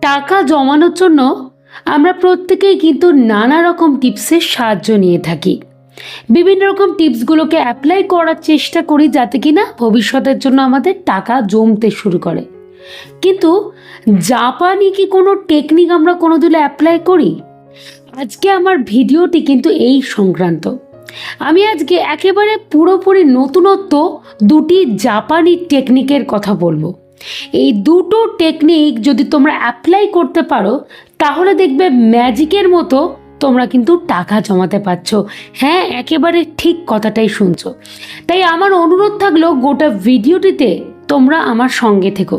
টাকা জমানোর জন্য আমরা প্রত্যেকেই কিন্তু নানা রকম টিপসের সাহায্য নিয়ে থাকি। বিভিন্ন রকম টিপসগুলোকে অ্যাপ্লাই করার চেষ্টা করি যাতে কিনা ভবিষ্যতের জন্য আমাদের টাকা জমতে শুরু করে। কিন্তু জাপানি কি কোনো টেকনিক আমরা কোনোদিনও অ্যাপ্লাই করি? আজকে আমার ভিডিওটি কিন্তু এই সংক্রান্ত। আমি আজকে একেবারে পুরোপুরি নতুনত্ব দুটি জাপানি টেকনিকের কথা বলবো। এই দুটো টেকনিক যদি তোমরা অ্যাপ্লাই করতে পারো তাহলে দেখবে ম্যাজিকের মতো তোমরা কিন্তু টাকা জমাতে পারছো। হ্যাঁ, একেবারে ঠিক কথাটাই শুনছো। তাই আমার অনুরোধ থাকলো গোটা ভিডিওটিতে তোমরা আমার সঙ্গে থেকো।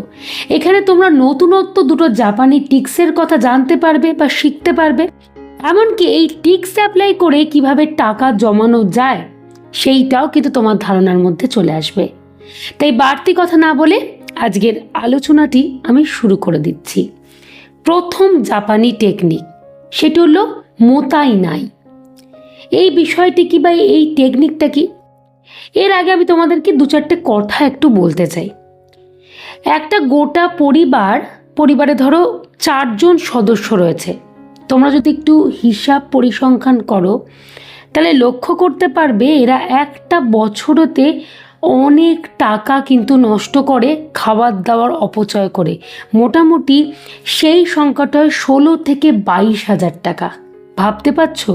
এখানে তোমরা নতুনত্ব দুটো জাপানি টিক্সের কথা জানতে পারবে বা শিখতে পারবে, এমনকি এই টিক্স অ্যাপ্লাই করে কিভাবে টাকা জমানো যায় সেইটাও কিন্তু তোমার ধারণার মধ্যে চলে আসবে। তাই বাড়তি কথা না বলে আজকের আলোচনাটি আমি শুরু করে দিচ্ছি। প্রথম জাপানি টেকনিক সেটি হলো মোতাই নাই। এই বিষয়টি কি বা এই টেকনিকটা কি, এর আগে আমি তোমাদেরকে দু চারটে কথা একটু বলতে চাই। একটা গোটা পরিবারে ধরো 4 জন সদস্য রয়েছে। তোমরা যদি একটু হিসাব পরিসংখ্যান করো তাহলে লক্ষ্য করতে পারবে এরা একটা বছরতে অনেক টাকা কিন্তু নষ্ট করে খাবার দাবার অপচয় করে। মোটামুটি সেই সংখ্যাটা 16 থেকে 22,000 টাকা। ভাবতে পারছো?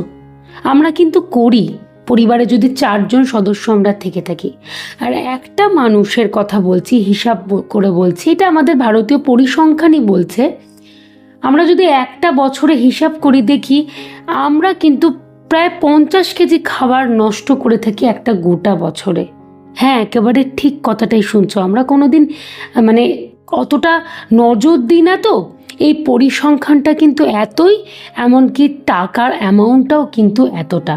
আমরা কিন্তু করি, পরিবারে যদি 4 জন সদস্য আমরা থেকে থাকি। আর একটা মানুষের কথা বলছি, হিসাব করে বলছি, এটা আমাদের ভারতীয় পরিসংখ্যানই বলছে। আমরা যদি একটা বছরে হিসাব করি দেখি আমরা কিন্তু প্রায় 50 কেজি খাবার নষ্ট করে থাকি একটা গোটা বছরে। হ্যাঁ, একেবারে ঠিক কথাটাই শুনছো। আমরা কোনোদিন অতটা নজর দিই না তো। এই পরিসংখ্যানটা কিন্তু এতই, এমনকি টাকার অ্যামাউন্টটাও কিন্তু এতটা।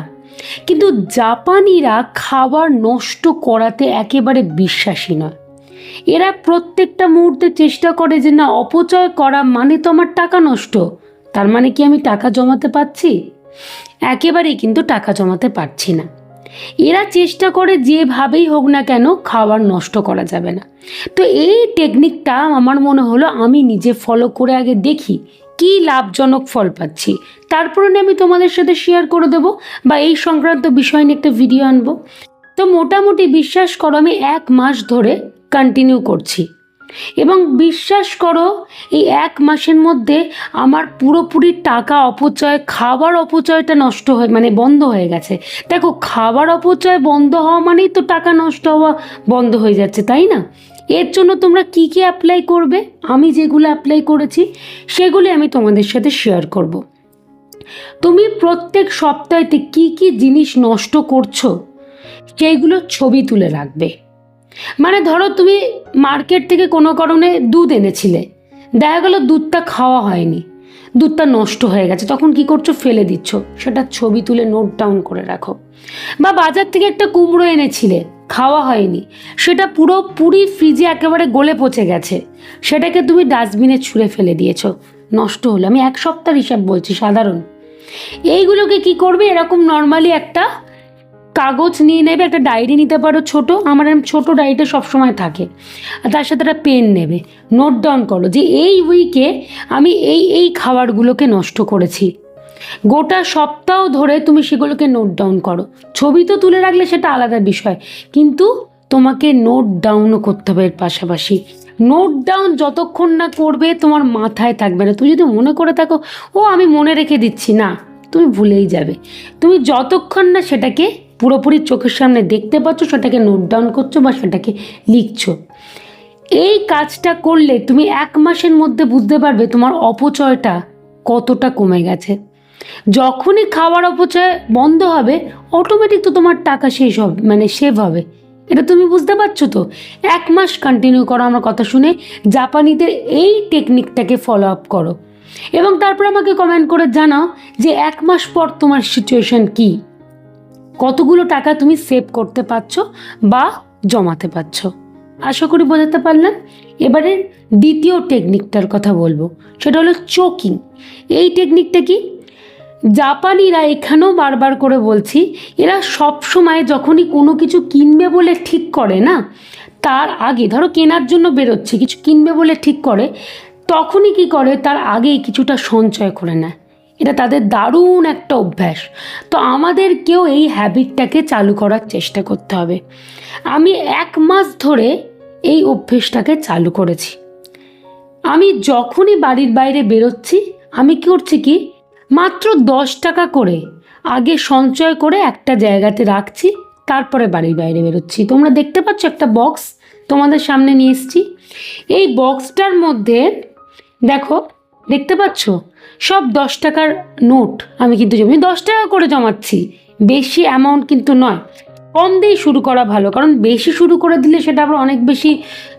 কিন্তু জাপানিরা খাবার নষ্ট করাতে একেবারে বিশ্বাসী নয়। এরা প্রত্যেকটা মুহূর্তে চেষ্টা করে যে না, অপচয় করা মানে তো আমার টাকা নষ্ট, তার মানে কি আমি টাকা জমাতে পারছি? একেবারেই কিন্তু টাকা জমাতে পারছি না। এরা চেষ্টা করে যেভাবেই হোক না কেন খাবার নষ্ট করা যাবে না। তো এই টেকনিকটা আমার মনে হলো আমি নিজে ফলো করে আগে দেখি কি লাভজনক ফল পাচ্ছি, তারপরে আমি তোমাদের সাথে শেয়ার করে দেবো বা এই সংক্রান্ত বিষয় নিয়ে একটা ভিডিও আনবো। তো মোটামুটি বিশ্বাস করো আমি 1 মাস ধরে কন্টিনিউ করছি এবং বিশ্বাস করো এই 1 মাসের মধ্যে আমার পুরোপুরি টাকা অপচয়, খাবার অপচয়টা নষ্ট হয়ে বন্ধ হয়ে গেছে। দেখো, খাবার অপচয় বন্ধ হওয়া মানেই তো টাকা নষ্ট হওয়া বন্ধ হয়ে যাচ্ছে, তাই না? এর জন্য তোমরা কি কি অ্যাপ্লাই করবে, আমি যেগুলো অ্যাপ্লাই করেছি সেগুলি আমি তোমাদের সাথে শেয়ার করব। তুমি প্রত্যেক সপ্তাহেতে কি কি জিনিস নষ্ট করছো সেইগুলো ছবি তুলে রাখবে। ধরো তুমি মার্কেট থেকে কোনো কারণে দুধ এনেছিলে, দেখা গেল দুধটা খাওয়া হয়নি, দুধটা নষ্ট হয়ে গেছে, তখন কি করছো? ফেলে দিচ্ছ। সেটা ছবি তুলে নোট ডাউন করে রাখো। বা বাজার থেকে একটা কুমড়ো এনেছিলে, খাওয়া হয়নি, সেটা পুরোপুরি ফ্রিজে একেবারে গলে পচে গেছে, সেটাকে তুমি ডাস্টবিনে ছুঁড়ে ফেলে দিয়েছো, নষ্ট হলো। আমি 1 সপ্তাহ হিসাব বলছি, সাধারণ। এইগুলোকে কি করবে? এরকম নর্মালি একটা কাগজ নিয়ে নেবে, একটা ডায়েরি নিতে পারো ছোট, আমার ছোট ডায়েরিটা সবসময় থাকে, আর তার সাথে একটা পেন নেবে। নোট ডাউন করো যে এই উইকে আমি এই খাবারগুলোকে নষ্ট করেছি। গোটা সপ্তাহ ধরে তুমি সেগুলোকে নোট ডাউন করো। ছবি তো তুলে রাখলে সেটা আলাদা বিষয়, কিন্তু তোমাকে নোট ডাউনও করতে হবে। এর পাশাপাশি নোট ডাউন যতক্ষণ না করবে তোমার মাথায় থাকবে না। তুমি যদি মনে করে থাকো ও আমি মনে রেখে দিচ্ছি, না, তুমি ভুলেই যাবে। তুমি যতক্ষণ না সেটাকে পুরোপুরি চোখের সামনে দেখতে পাচ্ছ, সেটাকে নোট ডাউন করছো বা সেটাকে লিখছো। এই কাজটা করলে তুমি 1 মাসের মধ্যে বুঝতে পারবে তোমার অপচয়টা কতটা কমে গেছে। যখনই খাবার অপচয় বন্ধ হবে অটোমেটিক তো তোমার টাকা শেষ হবে, সেভ হবে। এটা তুমি বুঝতে পারছো তো? 1 মাস কন্টিনিউ করো আমার কথা শুনে, জাপানিদের এই টেকনিকটাকে ফলো আপ করো এবং তারপর আমাকে কমেন্ট করে জানাও যে 1 মাস পর তোমার সিচুয়েশন কি, কতগুলো টাকা তুমি সেভ করতে পারছো বা জমাতে পারছো। আশা করি বোঝাতে পারলাম। এবারে দ্বিতীয় টেকনিকটার কথা বলবো, সেটা হলো চোকিং। এই টেকনিকটা কি? জাপানিরা এখানেও বারবার করে বলছি, এরা সব সময় যখনই কোনো কিছু কিনবে বলে ঠিক করে না, তার আগে ধরো কেনার জন্য বেরোচ্ছে, কিছু কিনবে বলে ঠিক করে, তখনই কি করে, তার আগেই কিছুটা সঞ্চয় করে নেয়। এটা তাদের দারুণ একটা অভ্যাস। তো আমাদেরকেও এই হ্যাবিটটাকে চালু করার চেষ্টা করতে হবে। আমি 1 মাস ধরে এই অভ্যেসটাকে চালু করেছি। আমি যখনই বাড়ির বাইরে বেরোচ্ছি, আমি কি করছি কি, মাত্র 10 টাকা করে আগে সঞ্চয় করে একটা জায়গাতে রাখছি, তারপরে বাড়ির বাইরে বেরোচ্ছি। তোমরা দেখতে পাচ্ছ একটা বক্স তোমাদের সামনে নিয়ে এসেছি। এই বক্সটার মধ্যে দেখো, দেখতে পাচ্ছ সব 10 টাকার নোট। আমি কিন্তু 10 টাকা করে জমাচ্ছি, বেশি অ্যামাউন্ট কিন্তু নয়। কম দিয়ে শুরু করা ভালো, কারণ বেশি শুরু করে দিলে সেটা আবার অনেক বেশি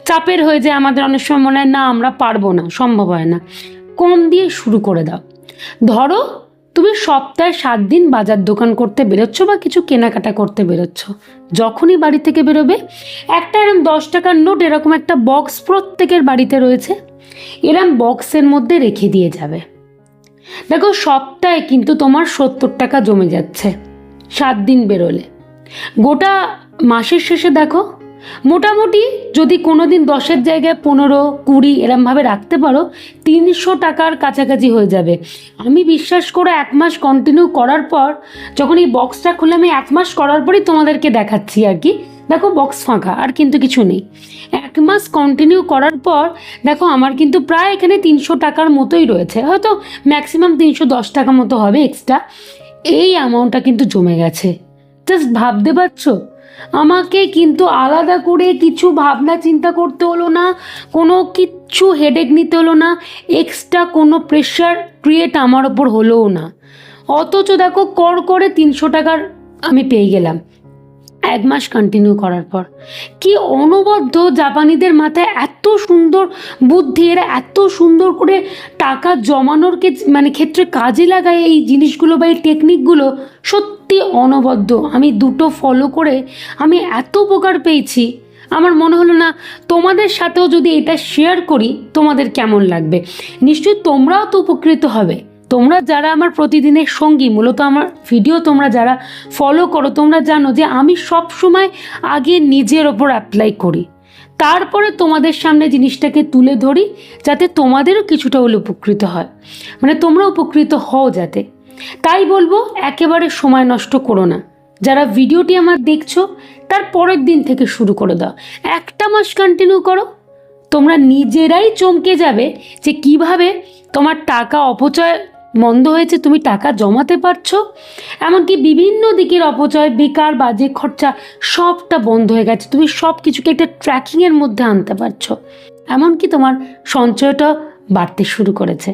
চাপের হয়ে যায়। আমাদের অনেক সময় মনে হয় না আমরা পারবো না, সম্ভব হয় না। কম দিয়ে শুরু করে দাও। ধরো তুমি সপ্তাহে 7 দিন বাজার দোকান করতে বেরোচ্ছ বা কিছু কেনাকাটা করতে বেরোচ্ছ। যখনই বাড়ি থেকে বেরোবে, একটা এরকম 10 টাকার নোট এরকম একটা বক্স প্রত্যেকের বাড়িতে রয়েছে, এরম বক্সের মধ্যে রেখে দিয়ে যাবে। দেখো সপ্তাহে কিন্তু তোমার 70 টাকা জমে যাচ্ছে 7 দিন বেরোলে। গোটা মাসের শেষে দেখো, মোটামুটি যদি কোনো দিন 10-এর জায়গায় 15-20 এরমভাবে রাখতে পারো, 300 টাকার কাছাকাছি হয়ে যাবে। আমি বিশ্বাস করে 1 মাস কন্টিনিউ করার পর, যখন এই বক্সটা খুলে আমি 1 মাস করার পরই তোমাদেরকে দেখাচ্ছি আর কি, দেখো বক্স ফাঁকা, আর কিন্তু কিছু নেই। 1 মাস কন্টিনিউ করার পর দেখো আমার কিন্তু প্রায় এখানে 300 টাকার মতোই রয়েছে, হয়তো ম্যাক্সিমাম 310 টাকা মতো হবে এক্সট্রা। এই অ্যামাউন্টটা কিন্তু জমে গেছে। জাস্ট ভাবতে পারছো, আমাকে কিন্তু আলাদা করে কিছু ভাবনা চিন্তা করতে হলো না, কোনো কিচ্ছু হেডেক নিতে হলো না, এক্সট্রা কোনো প্রেশার ক্রিয়েট আমার ওপর হলোও না। অথচ দেখো কর করে 300 টাকার আমি পেয়ে গেলাম 1 মাস কন্টিনিউ করার পর। কি অনবদ্য জাপানিদের মাথায় এত সুন্দর বুদ্ধি, এরা এত সুন্দর করে টাকা জমানোর ক্ষেত্রে কাজে লাগায় এই জিনিসগুলো বা এই টেকনিকগুলো, সত্যি অনবদ্য। আমি 2টো ফলো করে আমি এত উপকার পেয়েছি, আমার মনে হলো না তোমাদের সাথেও যদি এটা শেয়ার করি তোমাদের কেমন লাগবে। নিশ্চয়ই তোমরাও তো উপকৃত হবে। তোমরা যারা আমার প্রতিদিনের সঙ্গী, মূলত আমার ভিডিও তোমরা যারা ফলো করো, তোমরা জানো যে আমি সব সময় আগে নিজের ওপর অ্যাপ্লাই করি, তারপরে তোমাদের সামনে জিনিসটাকে তুলে ধরি, যাতে তোমাদেরও কিছুটা হলে উপকৃত হয়, তোমরা উপকৃত হও যাতে। তাই বলবো, একেবারে সময় নষ্ট করো না। যারা ভিডিওটি আমার দেখছো, তার পরের দিন থেকে শুরু করে দাও। 1টা মাস কন্টিনিউ করো, তোমরা নিজেরাই চমকে যাবে যে কিভাবে তোমার টাকা অপচয় বন্ধ হয়েছে, তুমি টাকা জমাতে পারছো, এমনকি বিভিন্ন দিকের অপচয়, বেকার বাজে খরচা সবটা বন্ধ হয়ে গেছে। তুমি সব কিছুকে একটা ট্র্যাকিংয়ের মধ্যে আনতে পারছো, এমনকি তোমার সঞ্চয়টা বাড়তে শুরু করেছে।